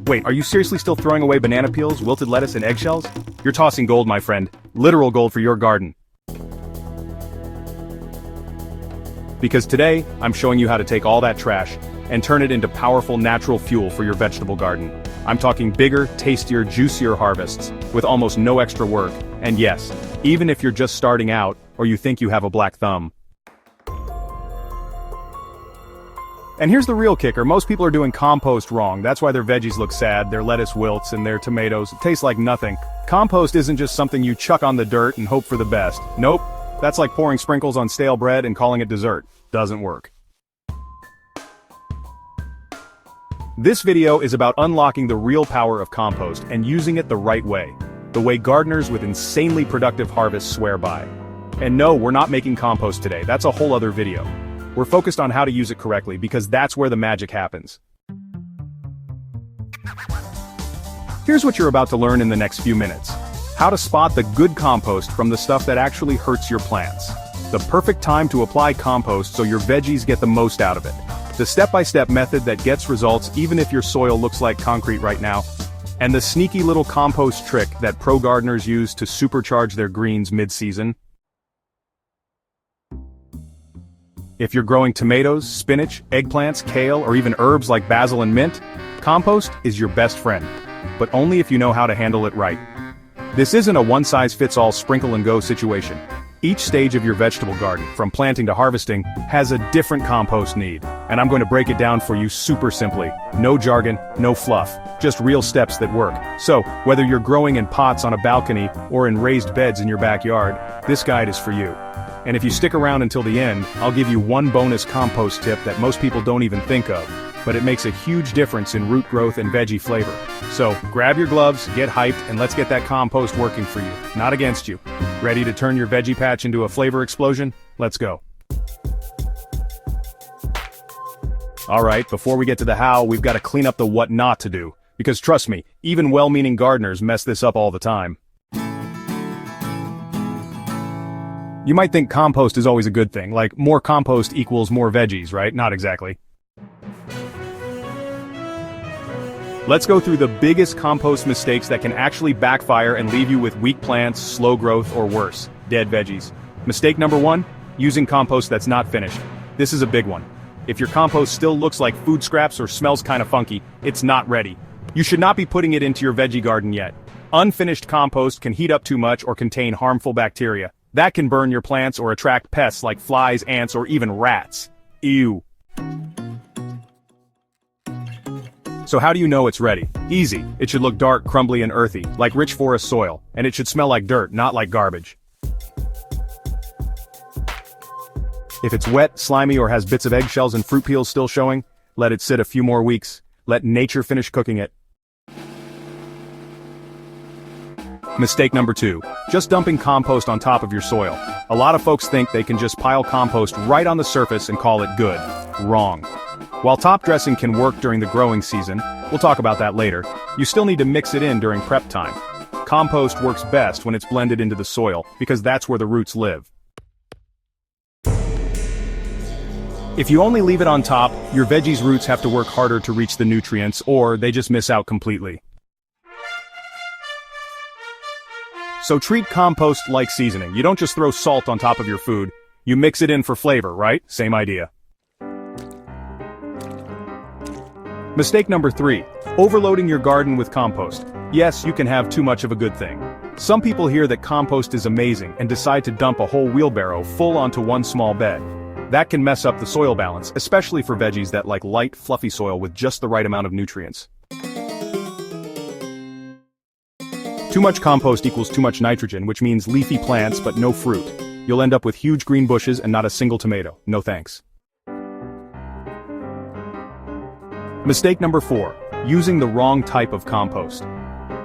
Wait, are you seriously still throwing away banana peels, wilted lettuce, and eggshells? You're tossing gold, my friend. Literal gold for your garden. Because today, I'm showing you how to take all that trash and turn it into powerful natural fuel for your vegetable garden. I'm talking bigger, tastier, juicier harvests, with almost no extra work, and yes, even if you're just starting out, or you think you have a black thumb. And here's the real kicker, most people are doing compost wrong, that's why their veggies look sad, their lettuce wilts, and their tomatoes taste like nothing. Compost isn't just something you chuck on the dirt and hope for the best. Nope, that's like pouring sprinkles on stale bread and calling it dessert. Doesn't work. This video is about unlocking the real power of compost and using it the right way. The way gardeners with insanely productive harvests swear by. And no, we're not making compost today, that's a whole other video. We're focused on how to use it correctly because that's where the magic happens. Here's what you're about to learn in the next few minutes. How to spot the good compost from the stuff that actually hurts your plants. The perfect time to apply compost so your veggies get the most out of it. The step-by-step method that gets results even if your soil looks like concrete right now. And the sneaky little compost trick that pro gardeners use to supercharge their greens mid-season. If you're growing tomatoes, spinach, eggplants, kale, or even herbs like basil and mint, compost is your best friend. But only if you know how to handle it right. This isn't a one-size-fits-all sprinkle-and-go situation. Each stage of your vegetable garden, from planting to harvesting, has a different compost need. And I'm going to break it down for you super simply. No jargon, no fluff, just real steps that work. So, whether you're growing in pots on a balcony or in raised beds in your backyard, this guide is for you. And if you stick around until the end, I'll give you one bonus compost tip that most people don't even think of, but it makes a huge difference in root growth and veggie flavor. So, grab your gloves, get hyped, and let's get that compost working for you, not against you. Ready to turn your veggie patch into a flavor explosion? Let's go. Alright, before we get to the how, we've got to clean up the what not to do. Because trust me, even well-meaning gardeners mess this up all the time. You might think compost is always a good thing, like more compost equals more veggies, right? Not exactly. Let's go through the biggest compost mistakes that can actually backfire and leave you with weak plants, slow growth, or worse, dead veggies. Mistake number 1, using compost that's not finished. This is a big one. If your compost still looks like food scraps or smells kinda funky, it's not ready. You should not be putting it into your veggie garden yet. Unfinished compost can heat up too much or contain harmful bacteria. That can burn your plants or attract pests like flies, ants, or even rats. Ew. So how do you know it's ready? Easy. It should look dark, crumbly, and earthy, like rich forest soil, and it should smell like dirt, not like garbage. If it's wet, slimy, or has bits of eggshells and fruit peels still showing, let it sit a few more weeks. Let nature finish cooking it. Mistake number 2, just dumping compost on top of your soil. A lot of folks think they can just pile compost right on the surface and call it good. Wrong. While top dressing can work during the growing season, we'll talk about that later, you still need to mix it in during prep time. Compost works best when it's blended into the soil, because that's where the roots live. If you only leave it on top, your veggies' roots have to work harder to reach the nutrients, or they just miss out completely. So treat compost like seasoning. You don't just throw salt on top of your food, you mix it in for flavor, right? Same idea. Mistake number 3, overloading your garden with compost. Yes, you can have too much of a good thing. Some people hear that compost is amazing and decide to dump a whole wheelbarrow full onto one small bed. That can mess up the soil balance, especially for veggies that like light, fluffy soil with just the right amount of nutrients. Too much compost equals too much nitrogen, which means leafy plants but no fruit. You'll end up with huge green bushes and not a single tomato. No thanks. Mistake number 4, using the wrong type of compost.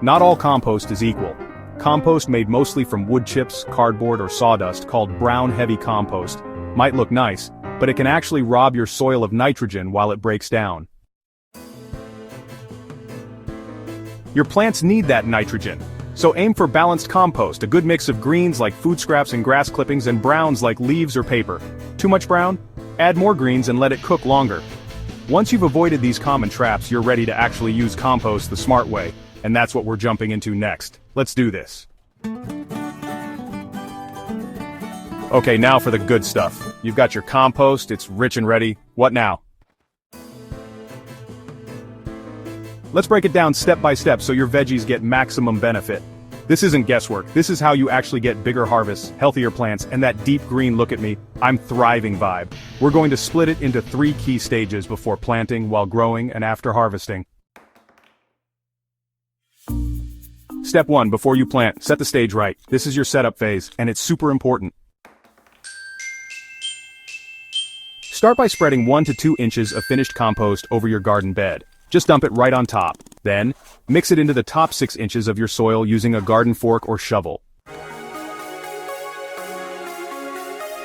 Not all compost is equal. Compost made mostly from wood chips, cardboard, or sawdust called brown heavy compost might look nice, but it can actually rob your soil of nitrogen while it breaks down. Your plants need that nitrogen. So aim for balanced compost, a good mix of greens like food scraps and grass clippings and browns like leaves or paper. Too much brown? Add more greens and let it cook longer. Once you've avoided these common traps, you're ready to actually use compost the smart way, and that's what we're jumping into next. Let's do this. Okay, now for the good stuff. You've got your compost, it's rich and ready. What now? Let's break it down step by step so your veggies get maximum benefit. This isn't guesswork, this is how you actually get bigger harvests, healthier plants, and that deep green look at me, I'm thriving vibe. We're going to split it into 3 key stages before planting, while growing, and after harvesting. Step 1, before you plant, set the stage right. This is your setup phase, and it's super important. Start by spreading 1 to 2 inches of finished compost over your garden bed. Just dump it right on top. Then, mix it into the top 6 inches of your soil using a garden fork or shovel.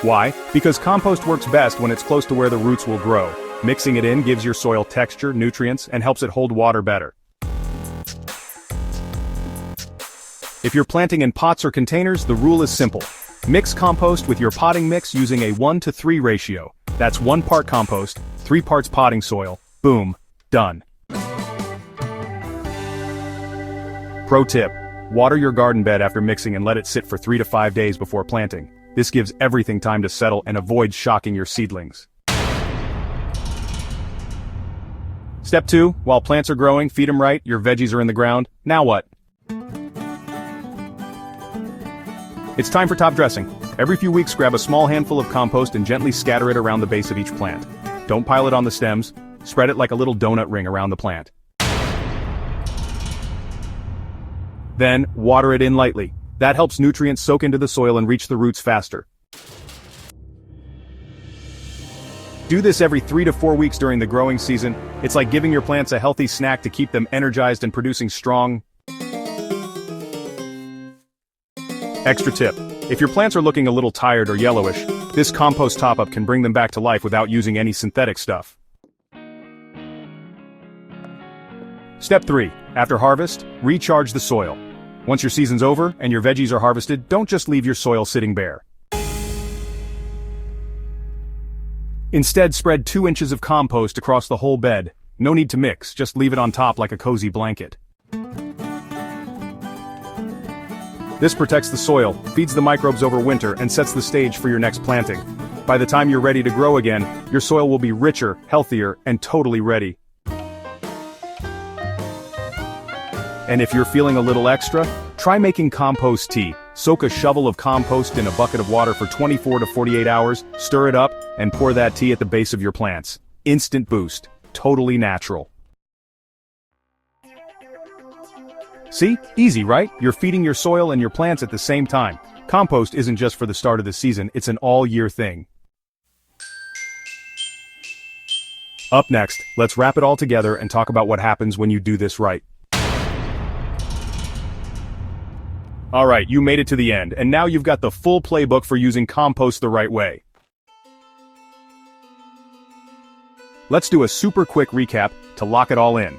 Why? Because compost works best when it's close to where the roots will grow. Mixing it in gives your soil texture, nutrients, and helps it hold water better. If you're planting in pots or containers, the rule is simple. Mix compost with your potting mix using a 1:3 ratio. That's 1 part compost, 3 parts potting soil. Boom. Done. Pro tip: water your garden bed after mixing and let it sit for 3 to 5 days before planting. This gives everything time to settle and avoids shocking your seedlings. Step 2, while plants are growing, feed them right, your veggies are in the ground. Now what? It's time for top dressing. Every few weeks, grab a small handful of compost and gently scatter it around the base of each plant. Don't pile it on the stems, spread it like a little donut ring around the plant. Then, water it in lightly. That helps nutrients soak into the soil and reach the roots faster. Do this every 3 to 4 weeks during the growing season. It's like giving your plants a healthy snack to keep them energized and producing strong. Extra tip: if your plants are looking a little tired or yellowish, this compost top-up can bring them back to life without using any synthetic stuff. Step 3, after harvest, recharge the soil. Once your season's over and your veggies are harvested, don't just leave your soil sitting bare. Instead, spread 2 inches of compost across the whole bed. No need to mix, just leave it on top like a cozy blanket. This protects the soil, feeds the microbes over winter, and sets the stage for your next planting. By the time you're ready to grow again, your soil will be richer, healthier, and totally ready. And if you're feeling a little extra, try making compost tea. Soak a shovel of compost in a bucket of water for 24 to 48 hours, stir it up, and pour that tea at the base of your plants. Instant boost. Totally natural. See? Easy, right? You're feeding your soil and your plants at the same time. Compost isn't just for the start of the season, it's an all-year thing. Up next, let's wrap it all together and talk about what happens when you do this right. Alright, you made it to the end, and now you've got the full playbook for using compost the right way. Let's do a super quick recap to lock it all in.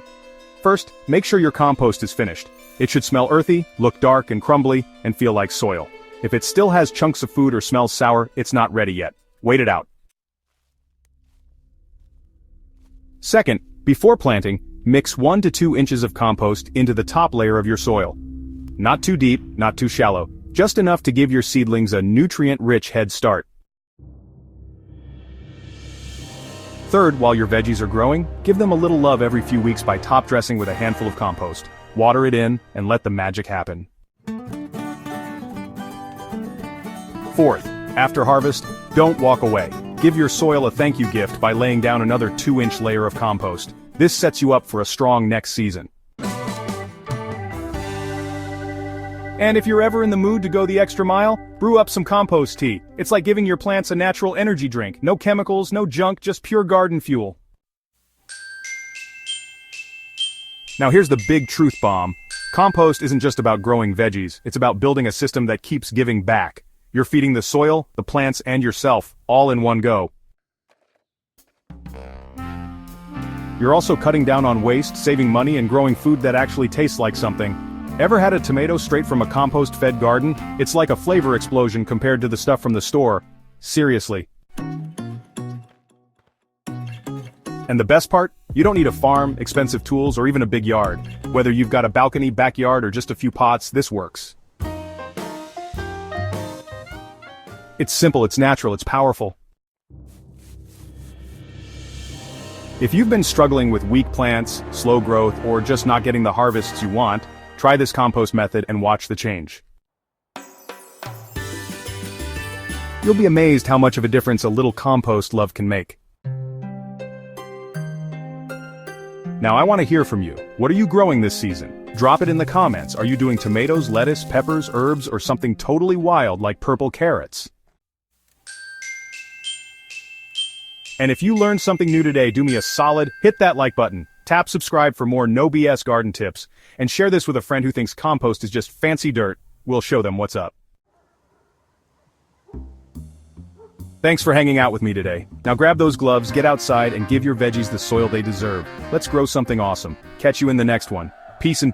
First, make sure your compost is finished. It should smell earthy, look dark and crumbly, and feel like soil. If it still has chunks of food or smells sour, it's not ready yet. Wait it out. Second, before planting, mix 1 to 2 inches of compost into the top layer of your soil. Not too deep, not too shallow, just enough to give your seedlings a nutrient-rich head start. Third, while your veggies are growing, give them a little love every few weeks by top dressing with a handful of compost. Water it in, and let the magic happen. Fourth, after harvest, don't walk away. Give your soil a thank you gift by laying down another 2-inch layer of compost. This sets you up for a strong next season. And if you're ever in the mood to go the extra mile, brew up some compost tea. It's like giving your plants a natural energy drink. No chemicals, no junk, just pure garden fuel. Now here's the big truth bomb. Compost isn't just about growing veggies, it's about building a system that keeps giving back. You're feeding the soil, the plants, and yourself, all in one go. You're also cutting down on waste, saving money, and growing food that actually tastes like something. Ever had a tomato straight from a compost-fed garden? It's like a flavor explosion compared to the stuff from the store. Seriously. And And the best part? You don't need a farm, expensive tools, or even a big yard. Whether you've got a balcony, backyard, or just a few pots, this works. It's simple, it's natural, it's powerful. If you've been struggling with weak plants, slow growth, or just not getting the harvests you want, try this compost method and watch the change. You'll be amazed how much of a difference a little compost love can make. Now I want to hear from you. What are you growing this season? Drop it in the comments. Are you doing tomatoes, lettuce, peppers, herbs, or something totally wild like purple carrots? And if you learned something new today, do me a solid, hit that like button, tap subscribe for more no BS garden tips, and share this with a friend who thinks compost is just fancy dirt. We'll show them what's up. Thanks for hanging out with me today. Now grab those gloves, get outside, and give your veggies the soil they deserve. Let's grow something awesome. Catch you in the next one. Peace and